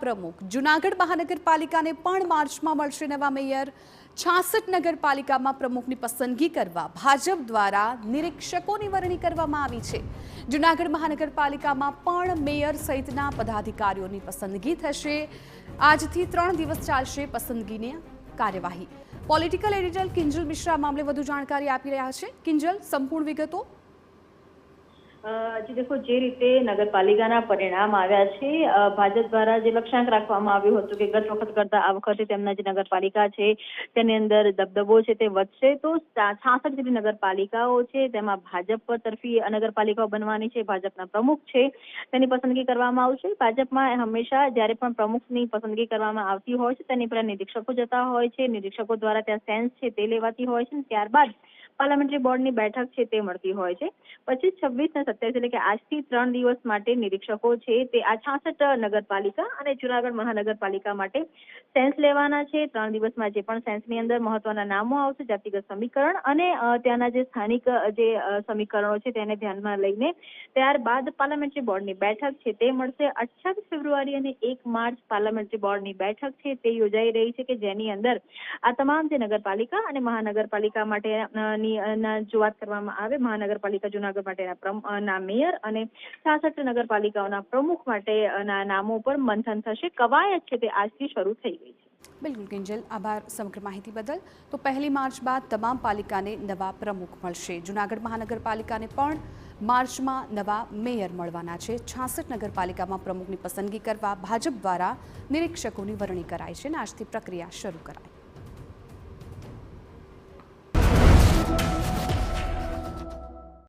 પ્રમુખ જૂનાગઢ મહાનગરપાલિકાને પણ માર્ચમાં મળશે નવા મેયર। 66 નગરપાલિકામાં પ્રમુખની પસંદગી કરવા ભાજપ દ્વારા નિરીક્ષકોની વરણી કરવામાં આવી છે। જૂનાગઢ મહાનગરપાલિકામાં પણ મેયર સહિતના પદાધિકારીઓની પસંદગી થશે। આજથી 3 દિવસ ચાલશે પસંદગીની કાર્યવાહી। પોલિટિકલ એડિટર કિંજલ મિશ્રા મામલે વધુ જાણકારી આપી રહ્યા છે। કિંજલ, સંપૂર્ણ વિગતો। जी देखो, जे रीते नगरपालिकाना परिणाम आव्या छे, भाजप द्वारा जे लक्ष्यांक राखवामां आव्युं हतुं के गत वखत करता आ वखते तेमना जे नगरपालिका छे तेनी अंदर दबदबो छे ते वधशे। तो 66 जेटली नगरपालिकाओ छे तेमां भाजप तरफी नगरपालिकाओ बनवानी छे। भाजपना प्रमुख छे तेनी पसंदगी करवामां आवशे। भाजपमां हमेशा ज्यारे पण प्रमुखनी पसंदगी करवामां आवती होय छे तेनी पर निरीक्षको जता होय छे। निरीक्षको द्वारा त्यां सेन्स छे ते लेवाती होय छे। त्यारबाद पार्लामेंटरी बोर्डनी बैठक छे ते मळती होय छे। 25, 26 ने 27 એટલે કે આજથી 3 દિવસ માટે નિરીક્ષકો છે તે આ 66 નગરપાલિકા અને જૂનાગઢ મહાનગરપાલિકા માટે સેન્સ લેવાના છે। 3 દિવસમાં જે પણ સેન્સની અંદર મહત્વના નામો આવશે, જાતિગત સમીકરણ અને ત્યાંના જે સ્થાનિક જે સમીકરણો છે તેને ધ્યાનમાં લઈને ત્યારબાદ પાર્લામેન્ટરી બોર્ડની બેઠક છે તે મળશે। 28 ફેબ્રુઆરી અને 1 માર્ચ પાર્લામેન્ટરી બોર્ડની બેઠક છે તે યોજાઈ રહી છે કે જેની અંદર આ તમામ જે નગરપાલિકા અને મહાનગરપાલિકા માટેની વાત કરવામાં આવે, મહાનગરપાલિકા જૂનાગઢ માટેના મેયર અને 66 નગરપાલિકાઓના પ્રમુખ માટેના નામો પર મંથન થશે। કવાયત છે તે આજથી શરૂ થઈ ગઈ છે। બિલકુલ કિંજલ, આભાર સમગ્ર માહિતી બદલ। તો 1 માર્ચ બાદ તમામ પાલિકાને નવા પ્રમુખ મળશે। જૂનાગઢ મહાનગરપાલિકાને પણ માર્ચમાં નવા મેયર મળવાના છે। 66 નગરપાલિકામાં પ્રમુખની પસંદગી કરવા ભાજપ દ્વારા નિરીક્ષકોની વરણી કરાઈ છે અને આજથી પ્રક્રિયા શરૂ કરાઈ।